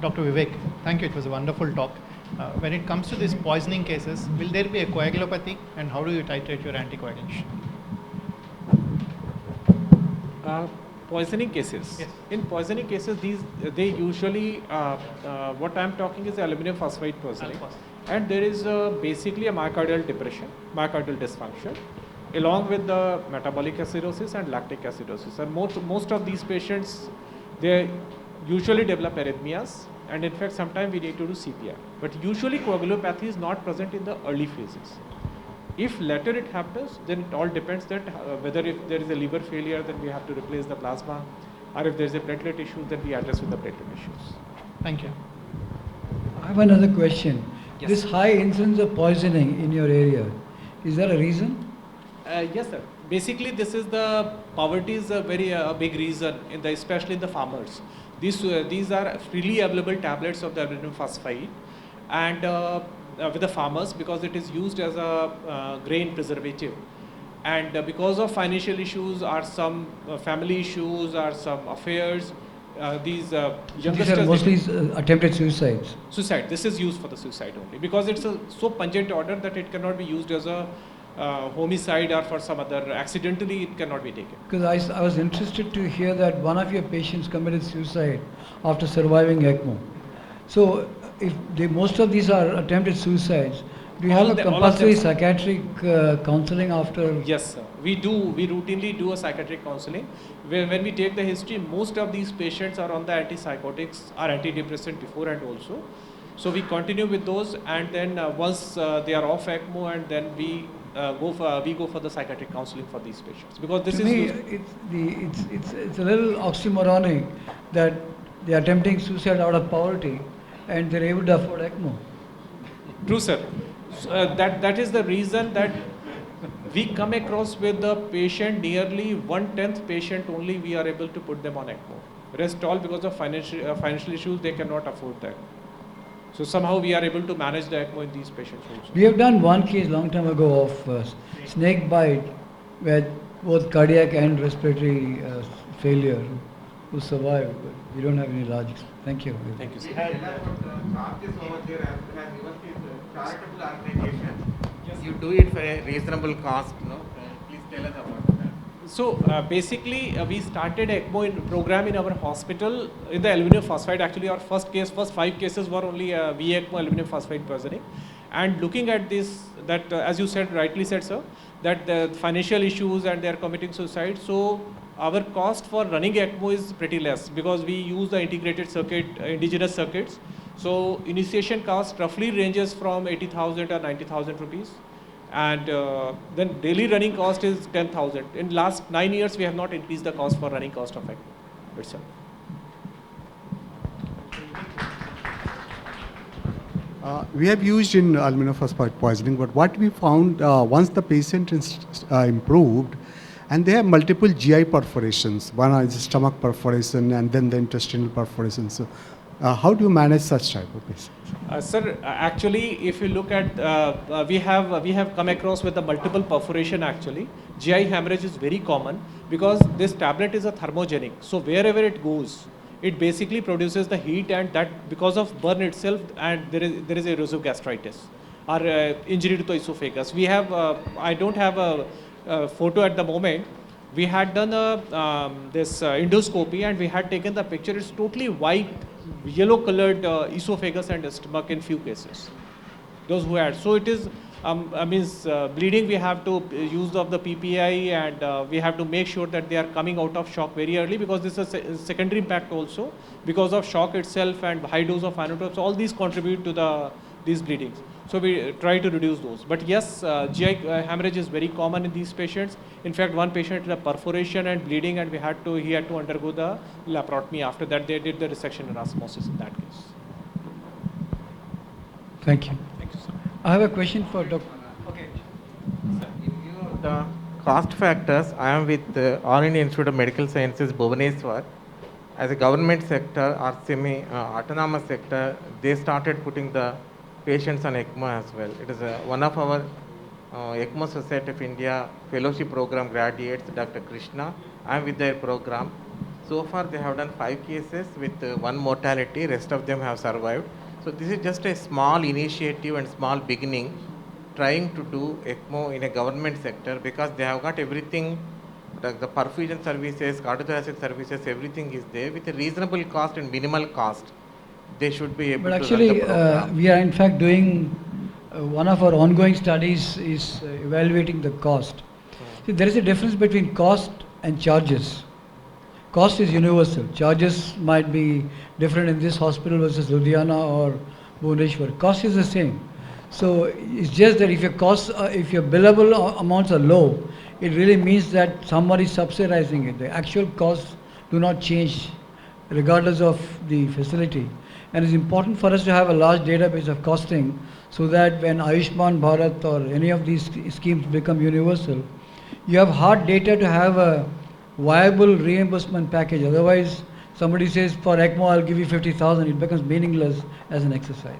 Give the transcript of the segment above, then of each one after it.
Dr. Vivek, thank you. It was a wonderful talk. When it comes to these poisoning cases, will there be a coagulopathy, and how do you titrate your anticoagulation? Poisoning cases. Yes. In poisoning cases, they usually what I'm talking is aluminum phosphide poisoning, and there is basically a myocardial depression, myocardial dysfunction, along with the metabolic acidosis and lactic acidosis. And most of these patients, they usually develop arrhythmias, and in fact, sometimes we need to do CPR. But usually, coagulopathy is not present in the early phases. If later it happens, then it all depends that whether if there is a liver failure, then we have to replace the plasma, or if there is a platelet issue, then we address with the platelet issues. Thank you. I have another question. Yes. This high incidence of poisoning in your area, is there a reason? Yes, sir. Basically, this is poverty is a very big reason, especially in the farmers. These are freely available tablets of the aluminum phosphide, and with the farmers, because it is used as a grain preservative, and because of financial issues or some family issues or some affairs, these youngsters, these are mostly attempted suicides. Suicide. This is used for the suicide only, because it's a so pungent order that it cannot be used as a homicide or for some other, accidentally it cannot be taken. Because I was interested to hear that one of your patients committed suicide after surviving ECMO. So if most of these are attempted suicides, do you have a compulsory psychiatric counseling after? Yes, sir. We do. We routinely do a psychiatric counseling. When we take the history, most of these patients are on the antipsychotics or antidepressant before and also. So we continue with those, and then once they are off ECMO, and then we go for the psychiatric counseling for these patients, because this to is me, it's a little oxymoronic that they are attempting suicide out of poverty and they're able to afford ECMO. True, sir. That is the reason that we come across with the patient, nearly 1/10 patient only we are able to put them on ECMO. Rest all because of financial issues, they cannot afford that. So somehow we are able to manage the ECMO in these patients also. We have done one case long time ago of snake bite where both cardiac and respiratory failure who survived, but we don't have any large. Thank you. Thank you, sir. Charges over there has given this charitable organization. Yes. You do it for a reasonable cost, no? Please tell us about that. So basically, we started ECMO program in our hospital in the aluminum phosphide. Actually, our first 5 cases were only VECMO aluminum phosphide poisoning. And looking at this, that as you said, rightly said, sir, that the financial issues and they are committing suicide. So our cost for running ECMO is pretty less, because we use the integrated circuit, indigenous circuits. So initiation cost roughly ranges from 80,000 or 90,000 rupees. And then daily running cost is 10,000. In last 9 years, we have not increased the cost for running cost of ECMO itself. We have used in aluminum phosphide poisoning, but what we found, once the patient is improved, and they have multiple GI perforations, one is stomach perforation and then the intestinal perforation. So how do you manage such type of patients? Sir, actually, if you look at, we have come across with a multiple perforation actually. GI hemorrhage is very common because this tablet is a thermogenic. So wherever it goes, it basically produces the heat, and that because of burn itself, and there is erosive gastritis or injury to the esophagus. We have, I don't have a photo at the moment. We had done this endoscopy, and we had taken the picture. It's totally white, yellow colored esophagus and stomach in few cases. Those who had. So it is, bleeding, we have to use of the PPI, and we have to make sure that they are coming out of shock very early, because this is a secondary impact also because of shock itself and high dose of inotropes. All these contribute to these bleedings. So we try to reduce those. But yes, GI hemorrhage is very common in these patients. In fact, one patient had a perforation and bleeding, and he had to undergo the laparotomy. After that, they did the resection and osmosis in that case. Thank you. Thank you, sir. I have a question for Dr. Okay. Sir, in view of the cost factors, I am with All India Institute of Medical Sciences, Bhubaneswar. As a government sector or semi-autonomous sector, they started putting the patients on ECMO as well. It is one of our ECMO Society of India fellowship program graduates, Dr. Krishna. I am with their program. So far, they have done 5 cases with 1 mortality. Rest of them have survived. So this is just a small initiative and small beginning, trying to do ECMO in a government sector, because they have got everything, like the perfusion services, cardiothoracic services, everything is there with a reasonable cost and minimal cost. They should be able But to run the actually, program. we are in fact doing one of our ongoing studies is evaluating the cost. See, there is a difference between cost and charges. Cost is universal. Charges might be different in this hospital versus Ludhiana or Bhubaneswar. Cost is the same. So it's just that if your costs, if your billable amounts are low, it really means that somebody is subsidizing it. The actual costs do not change regardless of the facility. And it's important for us to have a large database of costing so that when Ayushman Bharat or any of these schemes become universal, you have hard data to have a viable reimbursement package. Otherwise, somebody says for ECMO I'll give you 50,000, it becomes meaningless as an exercise.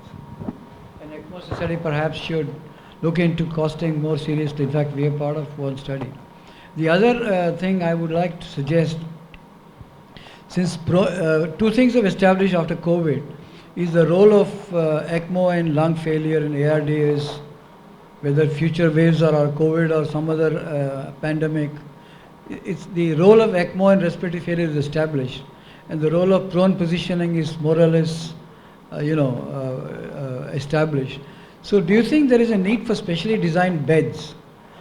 And ECMO Society perhaps should look into costing more seriously. In fact, we are part of one study. The other thing I would like to suggest, since 2 things have established after COVID, is the role of ECMO in lung failure in ARDS, whether future waves are COVID or some other pandemic. It's the role of ECMO in respiratory failure is established, and the role of prone positioning is more or less, established. So, do you think there is a need for specially designed beds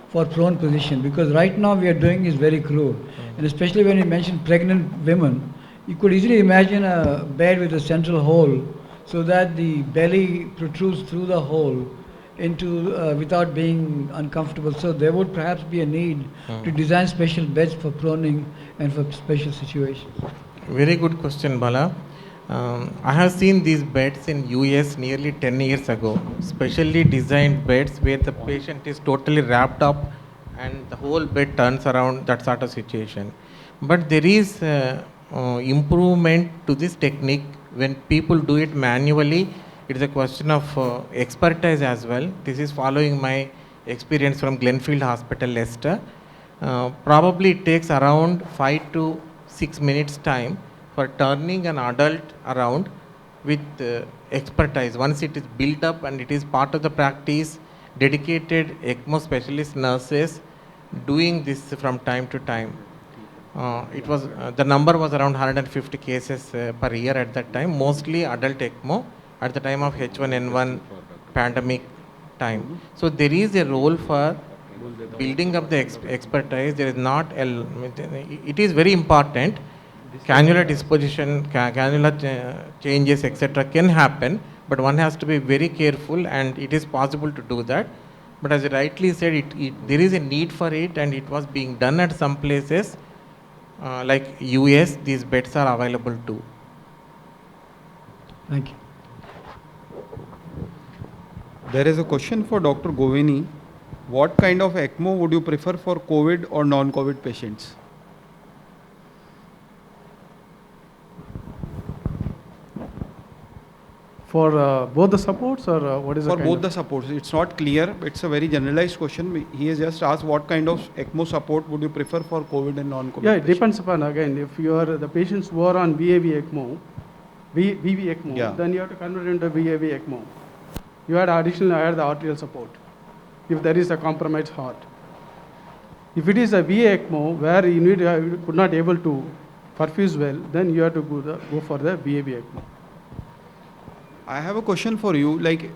for prone position? Because right now we are doing is very crude, and especially when you mention pregnant women, you could easily imagine a bed with a central hole, so that the belly protrudes through the hole into without being uncomfortable. So there would perhaps be a need to design special beds for proning and for special situations. Very good question, Bala. I have seen these beds in US nearly 10 years ago, specially designed beds where the patient is totally wrapped up and the whole bed turns around, that sort of situation. But there is improvement to this technique. When people do it manually, it is a question of expertise as well. This is following my experience from Glenfield Hospital, Leicester. Probably it takes around 5 to 6 minutes time for turning an adult around with expertise. Once it is built up and it is part of the practice, dedicated ECMO specialist nurses doing this from time to time. The number was around 150 cases per year at that time, mostly adult ECMO at the time of H1N1 pandemic time. So there is a role for building up the expertise. There is not it is very important. Cannula disposition, cannula changes, etc. can happen, but one has to be very careful, and it is possible to do that. But as you rightly said, there is a need for it, and it was being done at some places. Like US, these beds are available too. Thank you. There is a question for Dr. Govini. What kind of ECMO would you prefer for COVID or non-COVID patients? For both the supports, or what is For the both the supports. It's not clear. It's a very generalized question. He has just asked what kind of ECMO support would you prefer for COVID and non-COVID Yeah, it patients? depends upon, again, if you are the patients who are on VAV ECMO, VV ECMO, Yeah. then you have to convert into VAV ECMO. You had additional add the arterial support if there is a compromised heart. If it is a VA ECMO where you could not able to perfuse well, then you have to go for the VAV ECMO. I have a question for you. Like,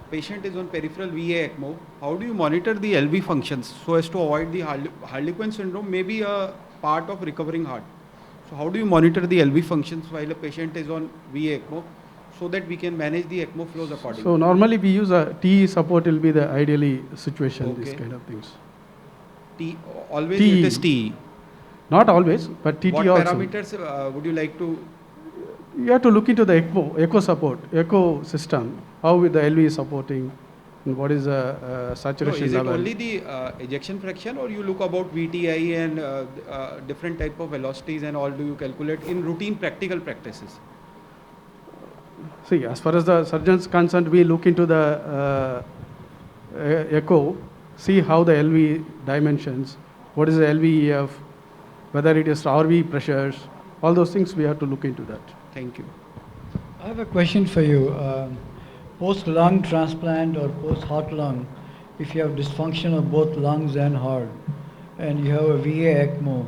patient is on peripheral VA ECMO. How do you monitor the LV functions so as to avoid the Harlequin syndrome? May be a part of recovering heart. So how do you monitor the LV functions while a patient is on VA ECMO so that we can manage the ECMO flows accordingly? So normally we use a TE support will be the ideally situation, these Okay. kind of things. Always TE. it is TE. Not always, but TT What also. parameters would you like to? You have to look into the ECMO, echo support, echo system, how the LV is supporting, and what is the No, saturation is it level. only the ejection fraction, or you look about VTI and different type of velocities and all? Do you calculate in routine practical practices? See, as far as the surgeon's concerned, we look into the echo, see how the LV dimensions, what is the LVEF, whether it is RV pressures, All those things we have to look into that. Thank you. I have a question for you. Post-lung transplant or post-heart lung, if you have dysfunction of both lungs and heart, and you have a VA ECMO,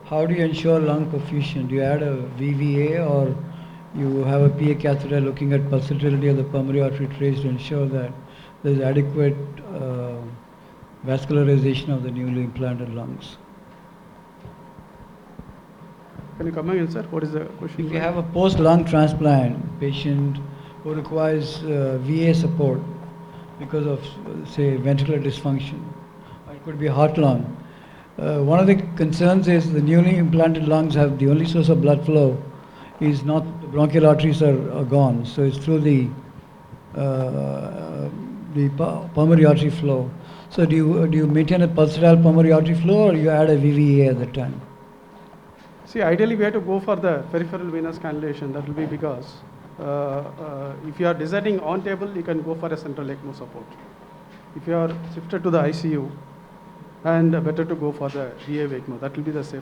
how do you ensure lung perfusion? Do you add a VVA or you have a PA catheter looking at pulsatility of the pulmonary artery trace to ensure that there is adequate vascularization of the newly implanted lungs? Can you come again, sir? What is the question? If you have a post-lung transplant patient who requires VA support because of, say, ventricular dysfunction, or it could be heart lung, one of the concerns is the newly implanted lungs have the only source of blood flow is not, the bronchial arteries are gone, so it's through the pulmonary artery flow. So do you maintain a pulsatile pulmonary artery flow or you add a VVA at the time? See, ideally we have to go for the peripheral venous cannulation. That will be because if you are deciding on table, you can go for a central ECMO support. If you are shifted to the ICU, and better to go for the VA ECMO. That will be the safer